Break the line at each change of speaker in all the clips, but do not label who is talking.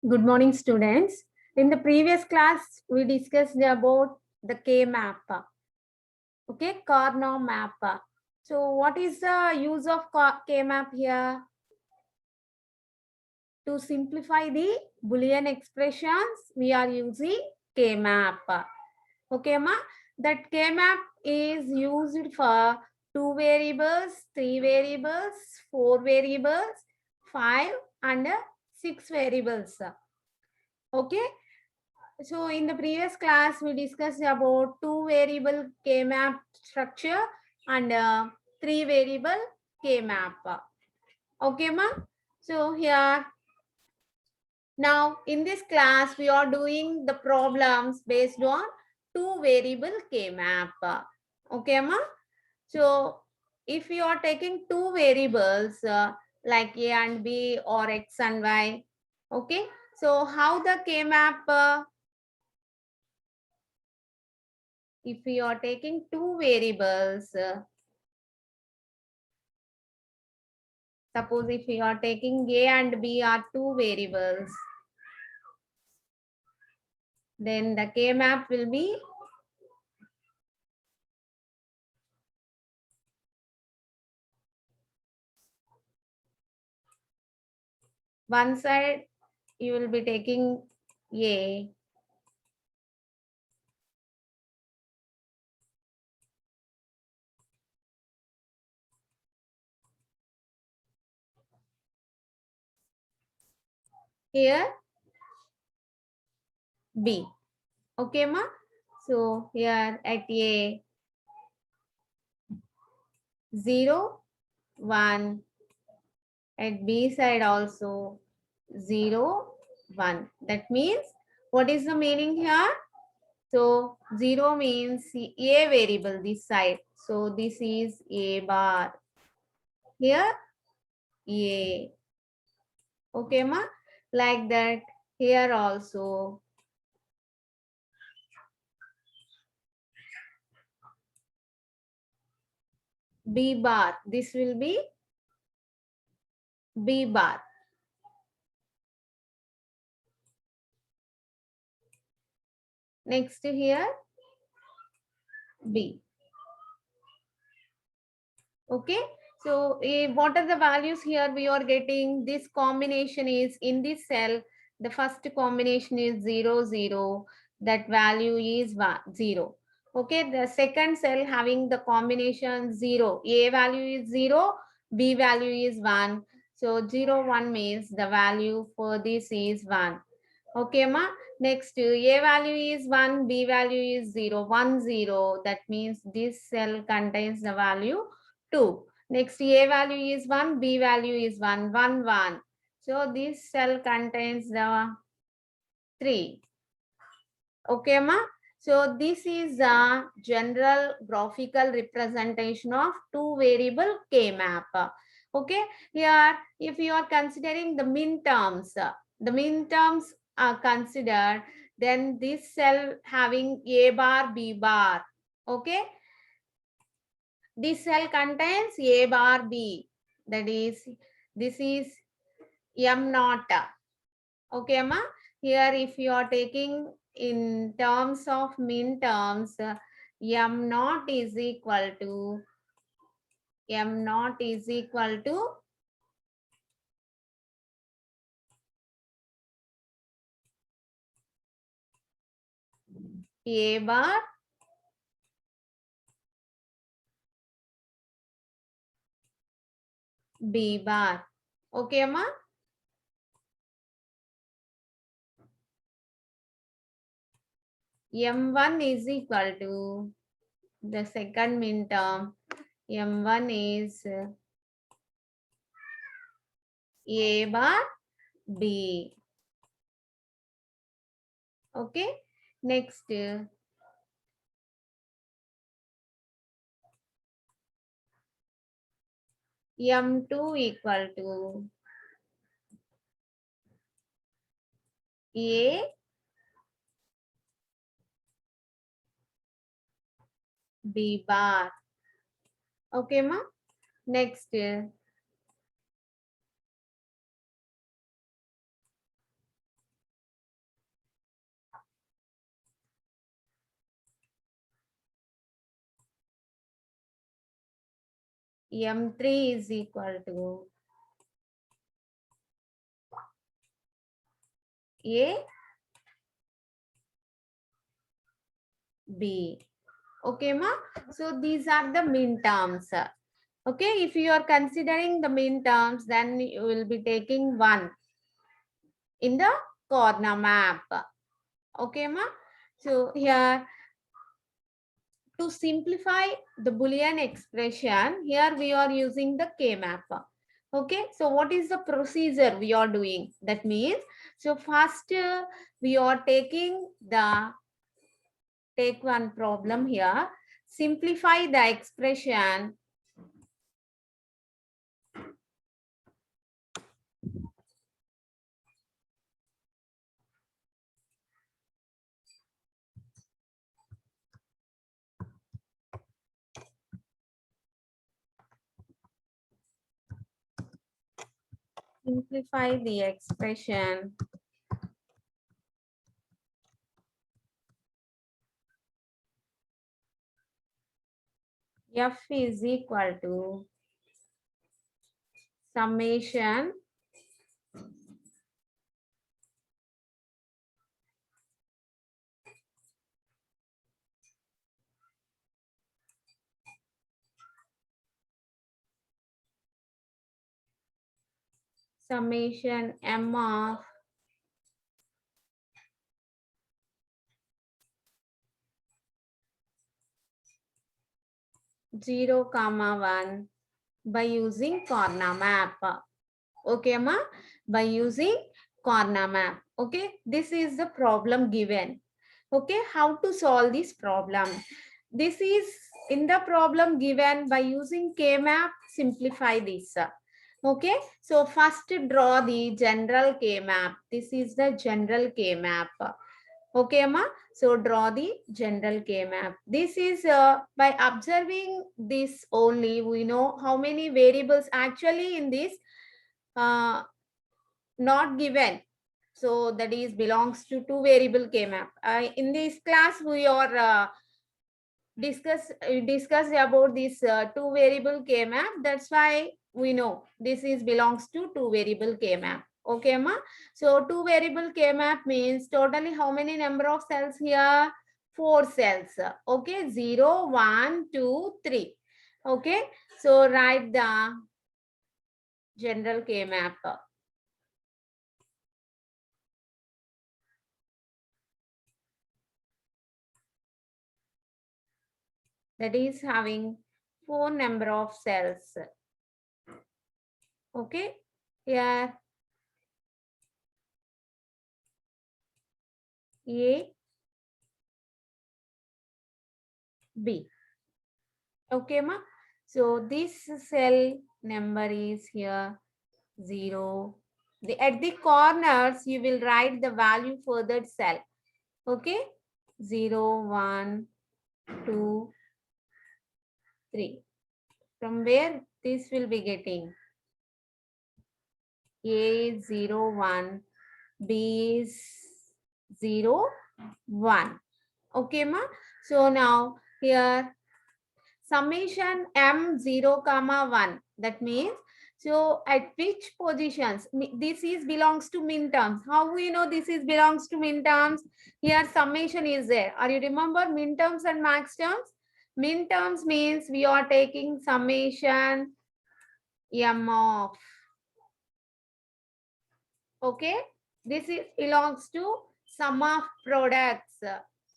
Good morning, students. In the previous class, we discussed about the K-map. Okay, Karnaugh map. So what is the use of K-map here? To simplify the Boolean expressions, we are using K-map. Okay, ma? That K-map is used for 2 variables, 3 variables, 4 variables, 5 and 6 variables. Okay. So in the previous class, we discussed about 2 variable K-map structure and 3 variable K-map. Okay, ma? So here, now in this class, we are doing the problems based on 2 variable K-map. Okay, ma? So if you are taking 2 variables like A and B or X and Y, okay? So how the K-map, if we are taking 2 variables, suppose if we are taking A and B are 2 variables, then the K-map will be one side you will be taking A, here B. Okay, ma? So here at A, 0, 1. At B side also 0, 1. That means, what is the meaning here? So 0 means A variable this side. So this is A bar. Here A. Okay, ma? Like that. Here also. B bar. This will be B bar. Next here B. Okay. So what are the values here we are getting? This combination is in this cell. The first combination is 0, 0. That value is 0. Okay. The second cell having the combination 0. A value is 0. B value is 1. So 0, 1 means the value for this is 1. Okay, ma. Next, A value is 1. B value is 0. 1, 0. That means this cell contains the value 2. Next, A value is 1, B value is 1, 1, 1. So this cell contains the 3. Okay, ma? So this is a general graphical representation of 2 variable K-map. Okay, here if you are considering the min terms, the min terms are considered, then this cell having A bar, B bar. Okay, this cell contains A bar B. That is, this is M naught. Okay, ma? Here, if you are taking in terms of min terms, M naught is equal to A bar B bar. Okay, Amma? M1 is equal to the second min term. M1 is A bar B. Okay. Next, M2 equal to A B bar. Okay, ma? Next, M3 is equal to A B. Okay, ma? So these are the min terms. Okay, if you are considering the min terms, then you will be taking 1 in the corner map. Okay, ma? So here, to simplify the Boolean expression, here we are using the K-map. Okay, so what is the procedure we are doing? That means, so first we are take one problem here, simplify the expression. Simplify the expression F is equal to summation M of 0, 1 by using corner map. Okay, ma? By using corner map. Okay, this is the problem given. Okay, how to solve this problem? This is in the problem given by using K-map, simplify this. Okay, so first draw the general K-map. This is the general K-map. Okay, Amma. So draw the general K-map. This is by observing this only, we know how many variables actually in this not given. So that is belongs to two variable K-map. In this class, we are discuss about this two variable K-map. That's why we know this is belongs to two variable K-map. Okay, ma? So two variable K-map means totally how many number of cells here? 4 cells. Okay, 0, 1, 2, 3. Okay, so write the general K-map. That is having 4 number of cells. Okay, here A, B. Okay, ma? So this cell number is here 0. At the corners, you will write the value for that cell. Okay, 0, 1, 2, 3. From where this will be getting? A is 0, 1, B is 0, 1. Okay, ma? So now here summation M0, 1. That means, so at which positions? This is belongs to min terms. How we know this is belongs to min terms? Here summation is there. Are you remember min terms and max terms? Min terms means we are taking summation M of. Okay, this is belongs to sum of products.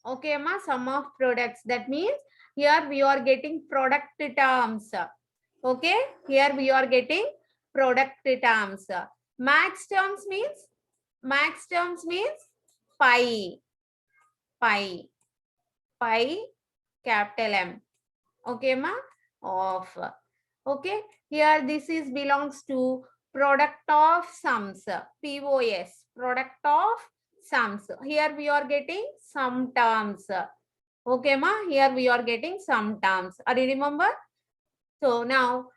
Okay, ma, sum of products. That means here we are getting product terms. Okay, here we are getting product terms. Max terms means pi, pi, pi, capital M. Okay, ma, of. Okay, here this is belongs to product of sums, POS, product of sums. Here we are getting sum terms. Okay, ma, here we are getting sum terms. Are you remember? So now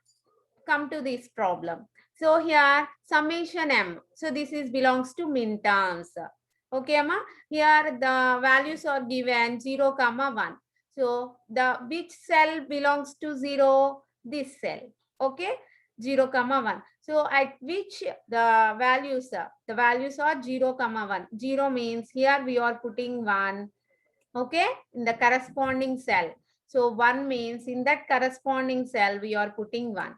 come to this problem. So here summation M. So this is belongs to min terms. Okay, ma. Here the values are given 0, comma 1. So the which cell belongs to 0? This cell. Okay, 0, comma 1. So at which the values are 0, comma 1. 0 means here we are putting 1. Okay, in the corresponding cell. So 1 means in that corresponding cell we are putting 1.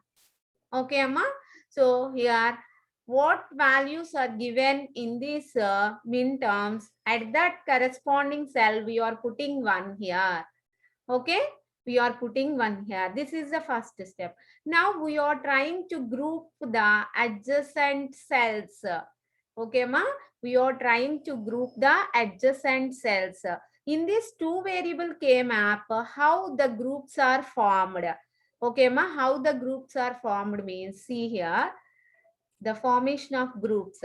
Okay, Amma. So here, what values are given in these min terms? At that corresponding cell, we are putting 1 here. Okay, we are putting 1 here. This is the first step. Now we are trying to group the adjacent cells. Okay, ma. We are trying to group the adjacent cells. In this two variable K map, how the groups are formed? Okay, ma, how the groups are formed means, see here, the formation of groups.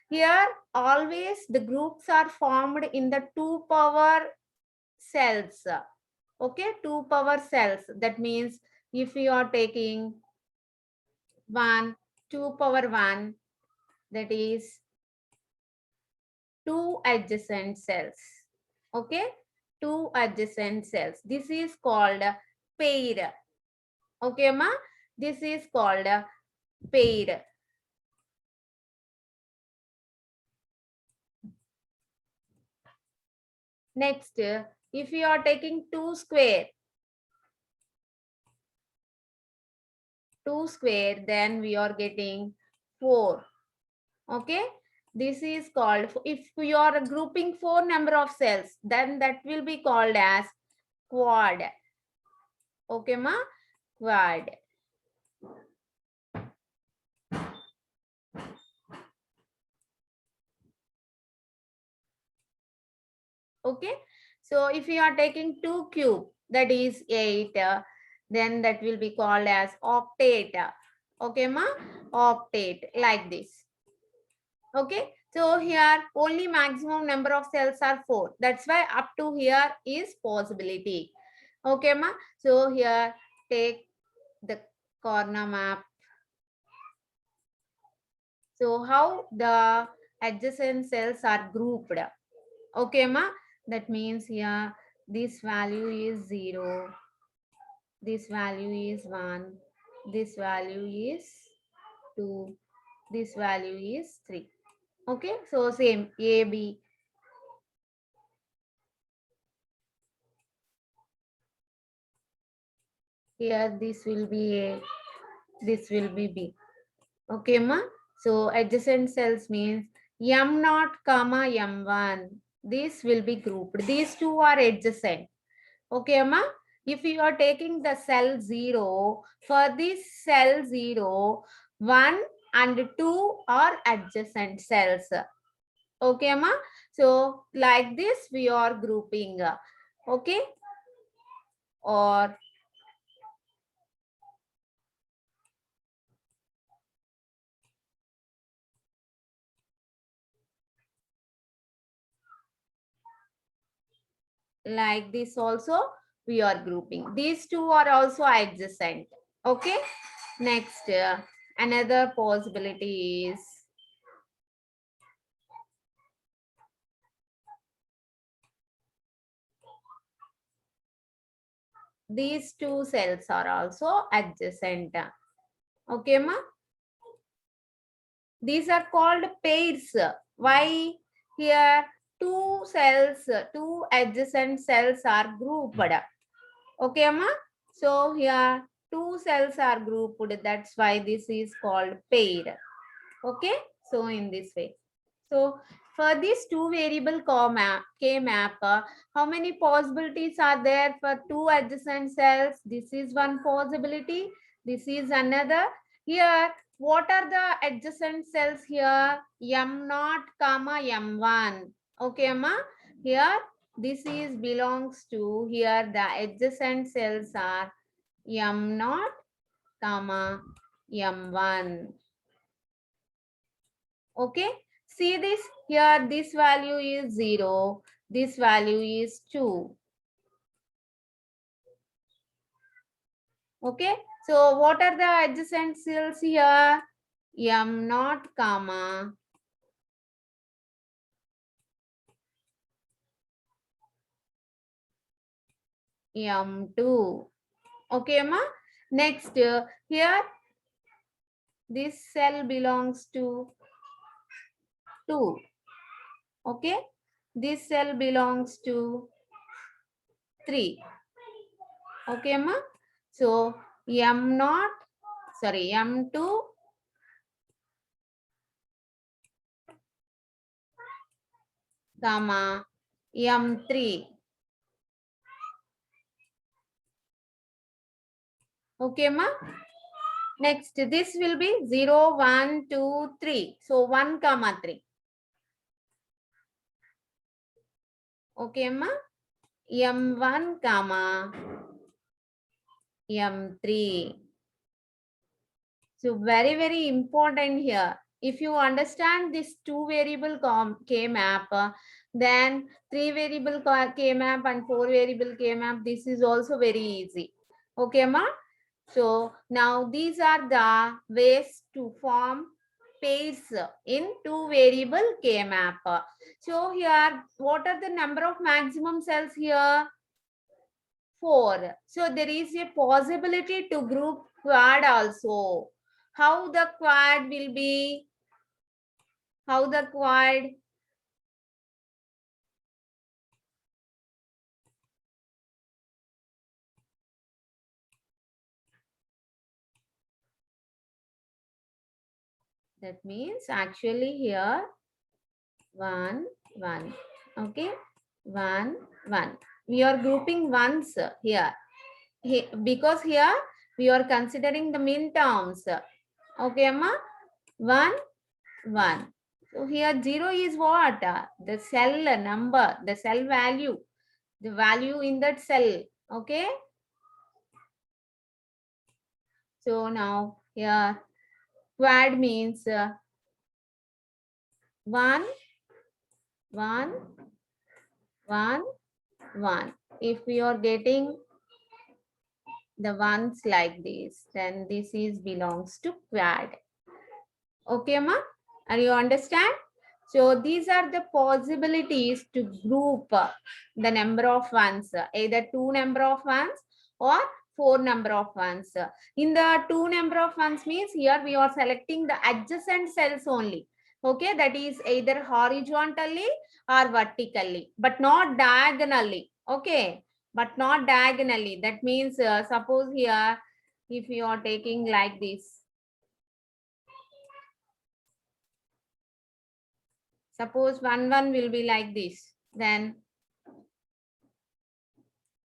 Here, always the groups are formed in the 2 power cells. Okay, 2 power cells. That means if you are taking 2 power 1, that is 2 adjacent cells. Okay, 2 adjacent cells. This is called pair. Okay, ma, this is called pair. Next, if you are taking 2 square, then we are getting 4. Okay, this is called, if you are grouping 4 number of cells, then that will be called as quad. Okay, ma, quad. Okay, so if you are taking 2 cube, that is 8, then that will be called as octet. Okay, ma, octet, like this. Okay, so here only maximum number of cells are 4. That's why up to here is possibility. Okay, ma. So here take the corner map. So how the adjacent cells are grouped? Okay, ma. That means here this value is 0. This value is 1. This value is 2. This value is 3. Okay, so same A, B. Here this will be A, this will be B. Okay, ma. So adjacent cells means M0, comma M1. This will be grouped. These two are adjacent. Okay, ma. If you are taking the cell 0, for this cell 0, 1 and 2 are adjacent cells. Okay, ma. So like this we are grouping. Okay. Or like this also we are grouping. These two are also adjacent. Okay, next another possibility is these two cells are also adjacent. Okay, ma, these are called pairs. Why? Here two cells, two adjacent cells are grouped. Okay, ma, so here two cells are grouped. That's why this is called pair. Okay, so in this way. So for this two variable K map, how many possibilities are there for two adjacent cells? This is one possibility. This is another. Here, what are the adjacent cells here? M0, comma M1. Okay, Amma. Here, this is belongs to, here the adjacent cells are M0, comma M1. Okay, see this here, this value is 0, this value is 2. Okay, so what are the adjacent cells here? M0, comma M2. Okay, ma. Next, here this cell belongs to 2. Okay, this cell belongs to 3. Okay, ma. So M0, sorry, M2, comma M3. Okay, ma. Next, this will be 0, 1, 2, 3. So 1, comma 3. Okay, ma. M1, comma M3. So very, very important here. If you understand this two variable K map, then three variable K map and four variable K map, this is also very easy. Okay, ma. So now these are the ways to form pairs in two variable K map. So here, what are the number of maximum cells here? 4. So there is a possibility to group quad also. How the quad will be? How the quad? That means actually here 1, 1. Okay, 1, 1. We are grouping ones here. Because here we are considering the min terms. Okay, Amma? 1, 1. So here 0 is what? The cell number, the cell value, the value in that cell. Okay. So now here quad means 1, 1, 1, 1. If we are getting the ones like this, then this is belongs to quad. Okay, ma? Are you understand? So these are the possibilities to group the number of ones, either two number of ones or four number of ones. In the two number of ones means here we are selecting the adjacent cells only. Okay, that is either horizontally or vertically, but not diagonally. Okay, but not diagonally. That means suppose here, if you are taking like this, suppose 1, 1 will be like this, then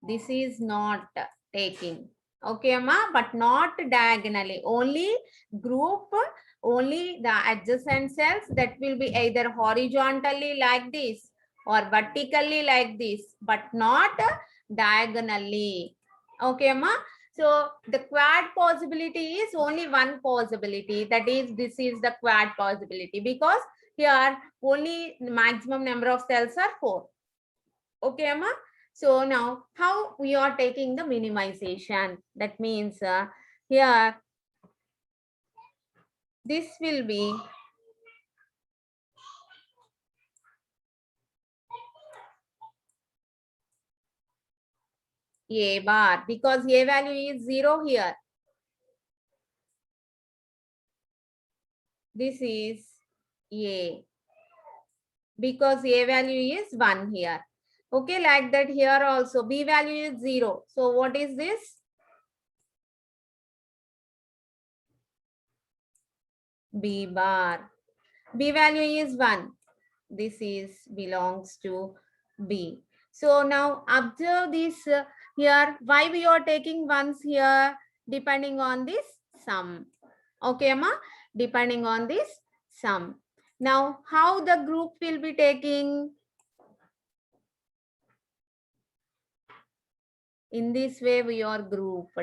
this is not taking. Okay, Amma, but not diagonally. Only group, only the adjacent cells that will be either horizontally like this or vertically like this, but not diagonally. Okay, Amma. So the quad possibility is only one possibility. That is, this is the quad possibility because here only the maximum number of cells are 4. Okay, Amma. So now how we are taking the minimization? That means here this will be A bar because A value is 0 here. This is A because A value is 1 here. Okay, like that here also B value is 0. So what is this? B bar. B value is 1. This is belongs to B. So now observe this here. Why we are taking ones here? Depending on this sum. Okay, Amma? Depending on this sum. Now, how the group will be taking? In this way, we are grouped.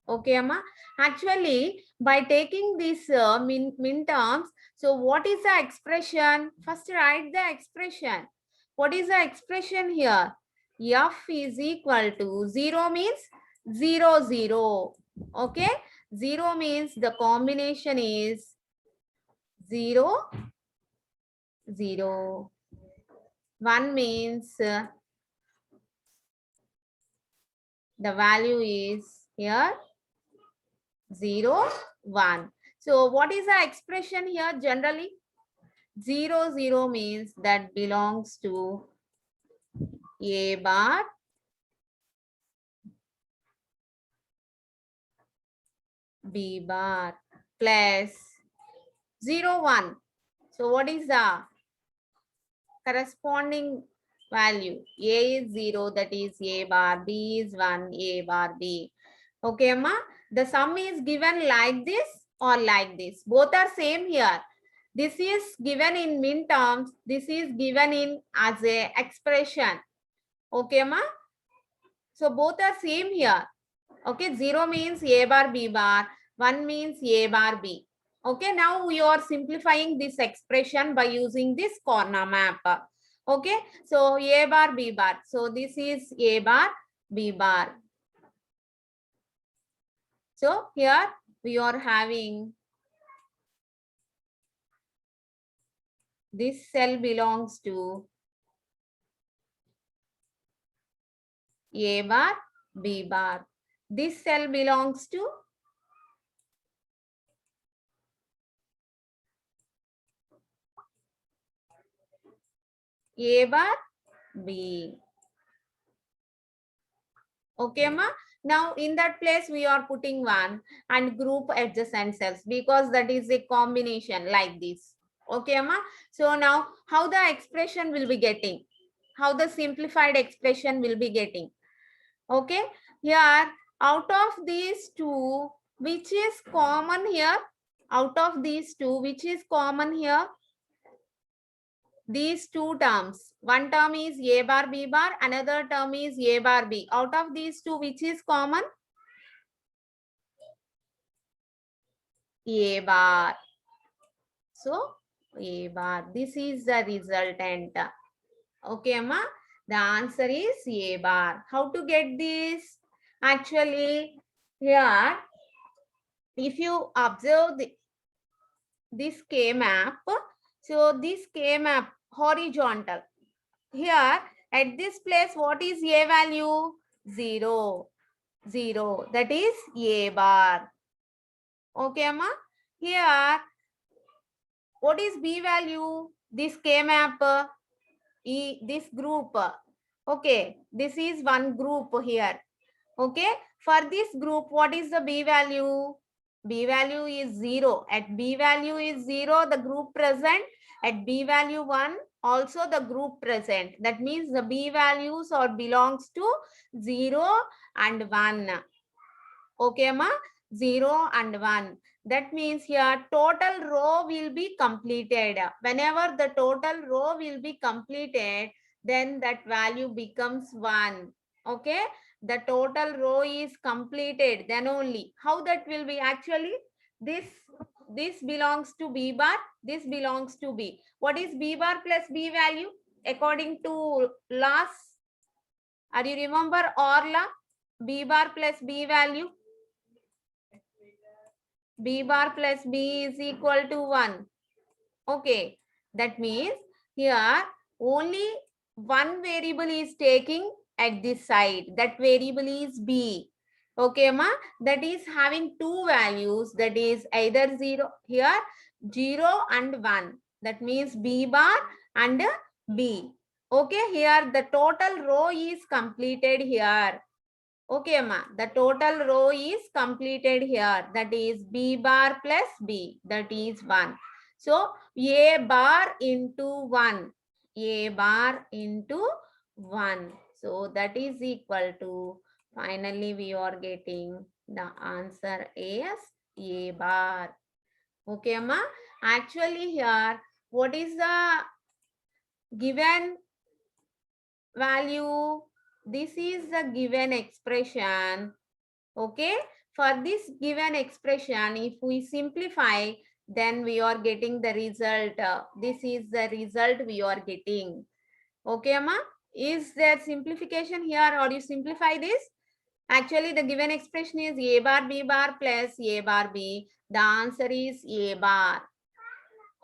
Okay, Amma? Actually, by taking these min terms, so what is the expression? First, write the expression. What is the expression here? F is equal to 0 means 0, 0. Okay? 0 means the combination is 0, 0. 1 means the value is here 0, 1. So what is the expression here generally? 0, 0 means that belongs to A bar, B bar plus 0, 1. So what is the corresponding value? A is 0, that is A bar, B is 1, A bar B. Okay, Amma? The sum is given like this or like this. Both are same here. This is given in min terms. This is given in as a expression. Okay, Amma? So both are same here. Okay, 0 means A bar B bar, 1 means A bar B. Okay, now we are simplifying this expression by using this corner map. Okay, so A bar B bar. So this is A bar B bar. So here we are having this cell belongs to A bar B bar. This cell belongs to A bar B. Okay, Amma? Now in that place we are putting 1 and group adjacent cells because that is a combination like this. Okay, Amma? So now how the expression will be getting? How the simplified expression will be getting? Okay, here out of these two, which is common here? Out of these two, which is common here? These two terms. One term is A bar B bar, another term is A bar B. Out of these two, which is common? A bar. So, A bar. This is the resultant. Okay, Amma? The answer is A bar. How to get this? Actually, here, if you observe this K map, so this K map horizontal. Here, at this place, what is A value? 0, 0. That is A bar. Okay, Amma? Here, what is B value? This K map, this group. Okay, this is one group here. Okay, for this group, what is the B value? B value is 0. At B value is 0, the group present. At B value 1, also the group present. That means the B values or belongs to 0 and 1. Okay, ma? 0 and 1. That means here total row will be completed. Whenever the total row will be completed, then that value becomes 1. Okay, the total row is completed, then only. How that will be? Actually, this belongs to B bar, this belongs to B. What is B bar plus B value? According to laws, are you remember OR law? B bar plus B value? B bar plus B is equal to 1. Okay, that means here only one variable is taking at this side. That variable is B. Okay, ma? That is having two values. That is either 0 here, 0 and 1. That means B bar and B. Okay, here the total row is completed here. Okay, Amma. The total row is completed here. That is B bar plus B. That is 1. So A bar into 1. A bar into 1. So that is equal to, finally we are getting the answer is A bar. Okay, Amma. Actually here, what is the given value? This is the given expression. Okay, for this given expression, if we simplify, then we are getting the result. This is the result we are getting. Okay, Amma? Is there simplification here, or you simplify this? Actually, the given expression is A bar B bar plus A bar B. The answer is A bar.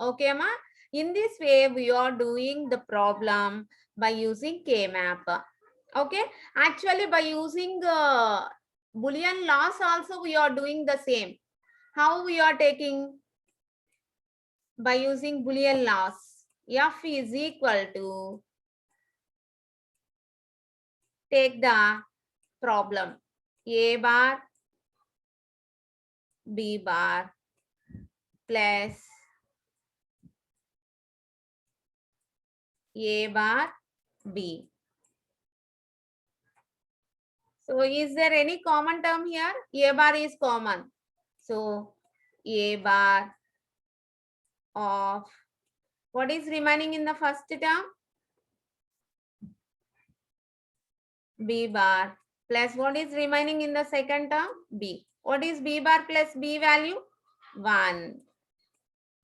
Okay, Amma? In this way, we are doing the problem by using K-map. Okay, actually by using Boolean loss also we are doing the same. How we are taking? By using Boolean loss. F is equal to, take the problem, A bar B bar plus A bar B. So is there any common term here? A bar is common. So A bar of, what is remaining in the first term? B bar plus what is remaining in the second term? B. What is B bar plus B value? 1.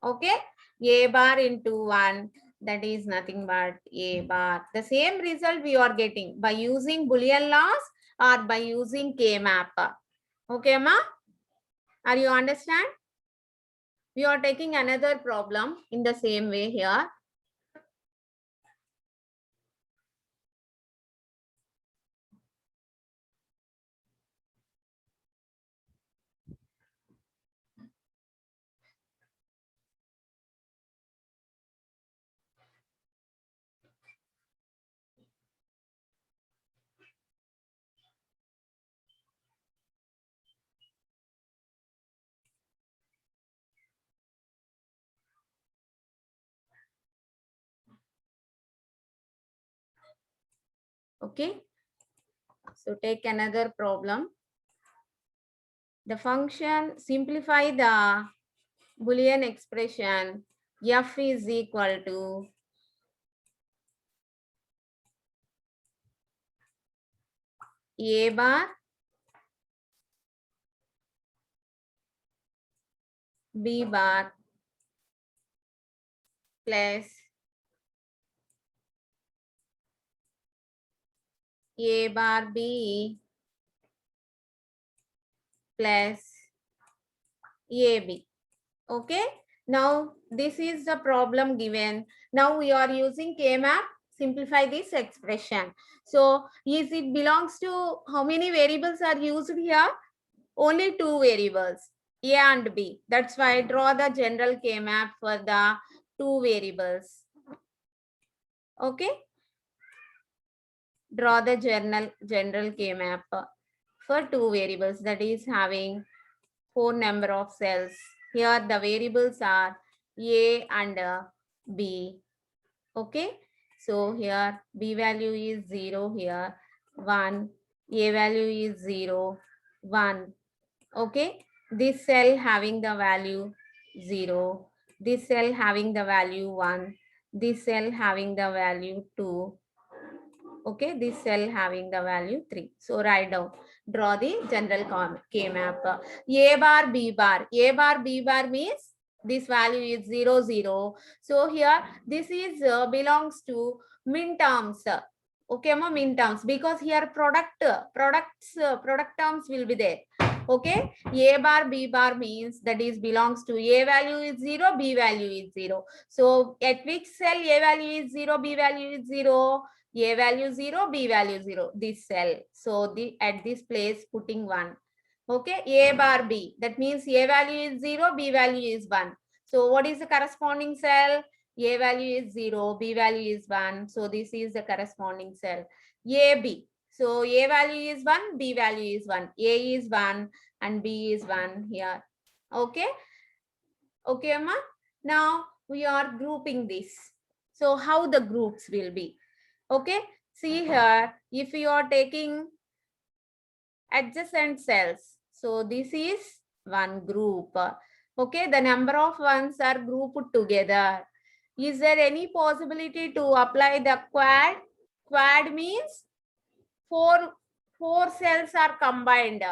Okay. A bar into 1. That is nothing but A bar. The same result we are getting by using Boolean loss or by using K-map. Okay, Ma? Are you understand? We are taking another problem in the same way here. Okay. So take another problem. The function, simplify the Boolean expression f is equal to A bar B bar plus A bar B plus AB. Okay. Now this is the problem given. Now we are using K-map. Simplify this expression. So is it belongs to, how many variables are used here? Only 2 variables, A and B. That's why I draw the general K-map for the 2 variables. Okay. Draw the general K-map for 2 variables, that is having 4 number of cells. Here the variables are A and B. Okay. So here B value is 0, here 1, A value is 0, 1. Okay. This cell having the value 0, this cell having the value 1, this cell having the value 2. Okay, this cell having the value 3. So write down, draw the general K-map. A bar, B bar. A bar, B bar means this value is 0, 0. So here, this is belongs to min terms. Okay, min terms, because here product terms will be there. Okay, A bar, B bar means that is belongs to A value is 0, B value is 0. So at which cell A value is 0, B value is 0? A value 0, B value 0, this cell. So at this place putting 1. Okay, A bar B. That means A value is 0, B value is 1. So what is the corresponding cell? A value is 0, B value is 1. So this is the corresponding cell. AB. So A value is 1, B value is 1. A is 1 and B is 1 here. Okay. Okay, Amma. Now we are grouping this. So how the groups will be? Okay. See here, if you are taking adjacent cells, so this is one group. Okay, the number of ones are grouped together. Is there any possibility to apply the quad? Quad means four cells are combined.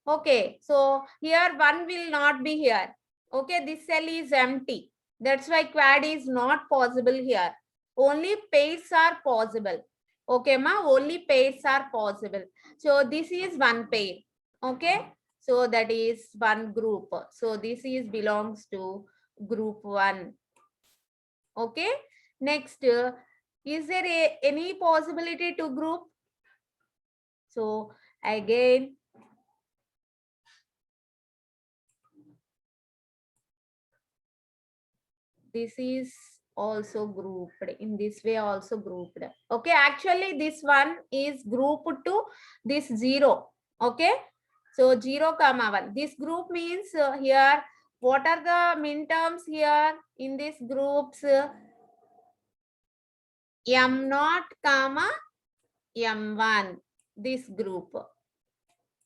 Okay, so here one will not be here. Okay, this cell is empty. That's why quad is not possible here. Only pairs are possible. Okay, ma, only pairs are possible. So this is one pair. Okay, so that is one group. So this is belongs to group 1. Okay, next, is there any possibility to group? So again, this is also grouped in this way, also grouped. Okay, actually this one is grouped to this 0. Okay, so 0 comma 1, this group means here what are the min terms here in these groups? M0 comma M1, this group.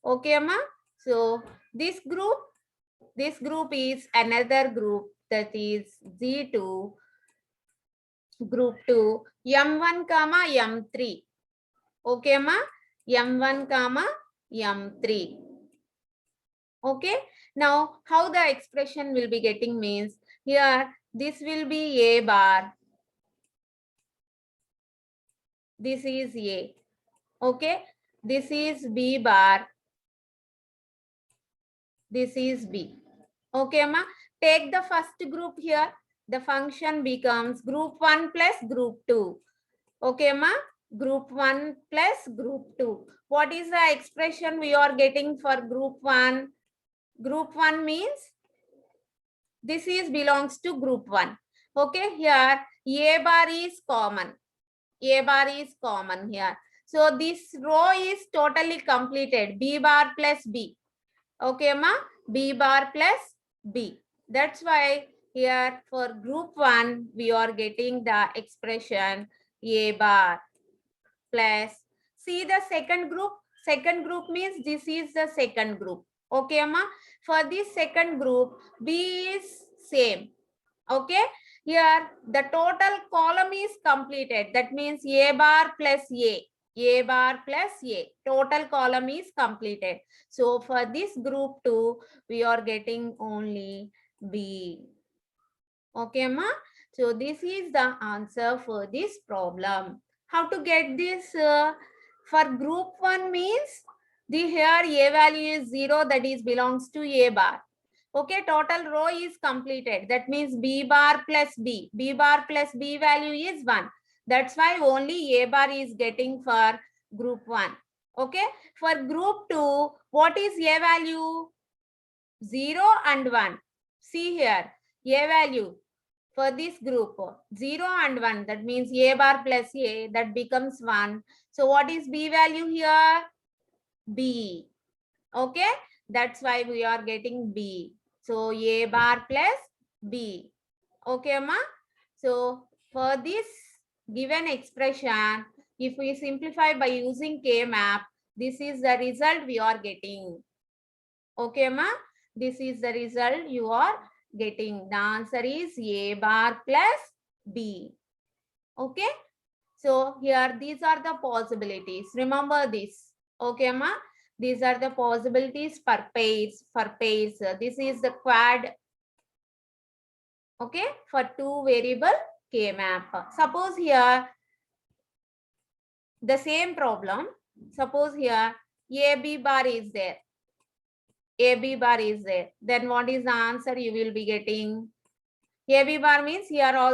Okay, Amma. So this group is another group, that is Z2, group 2, M1 comma M3. Okay, Amma. M1 comma M3. Okay. Now how the expression will be getting means, here this will be A bar. This is A. Okay. This is B bar. This is B. Okay, Amma. Take the first group here. The function becomes group 1 plus group 2. Okay, Amma. Group 1 plus group 2. What is the expression we are getting for group 1? Group 1 means this is belongs to group 1. Okay, here A bar is common. A bar is common here. So this row is totally completed. B bar plus B. Okay, ma, B bar plus B. That's why here for group 1, we are getting the expression A bar plus. See the second group. Second group means this is the second group. Okay, ma. For this second group, B is same. Okay. Here the total column is completed. That means A bar plus A. A bar plus A. Total column is completed. So for this group 2, we are getting only B. Okay, ma? So this is the answer for this problem. How to get this? For group 1 means the here A value is 0, that is belongs to A bar. Okay, total row is completed. That means B bar plus B. B bar plus B value is 1. That's why only A bar is getting for group 1. Okay, for group 2, what is A value? 0 and 1. See here, A value for this group, 0 and 1. That means A bar plus A, that becomes 1. So what is B value here? B. Okay, that's why we are getting B. So A bar plus B. Okay, ma? So for this given expression, if we simplify by using K-map, this is the result we are getting. Okay, ma? This is the result you are getting. The answer is A bar plus B. Okay. So here these are the possibilities. Remember this. Okay, ma? These are the possibilities for pairs. This is the quad. Okay, for 2 variable K-map. Suppose here the same problem. Suppose here AB bar is there. AB bar is there. Then what is the answer you will be getting? AB bar means here all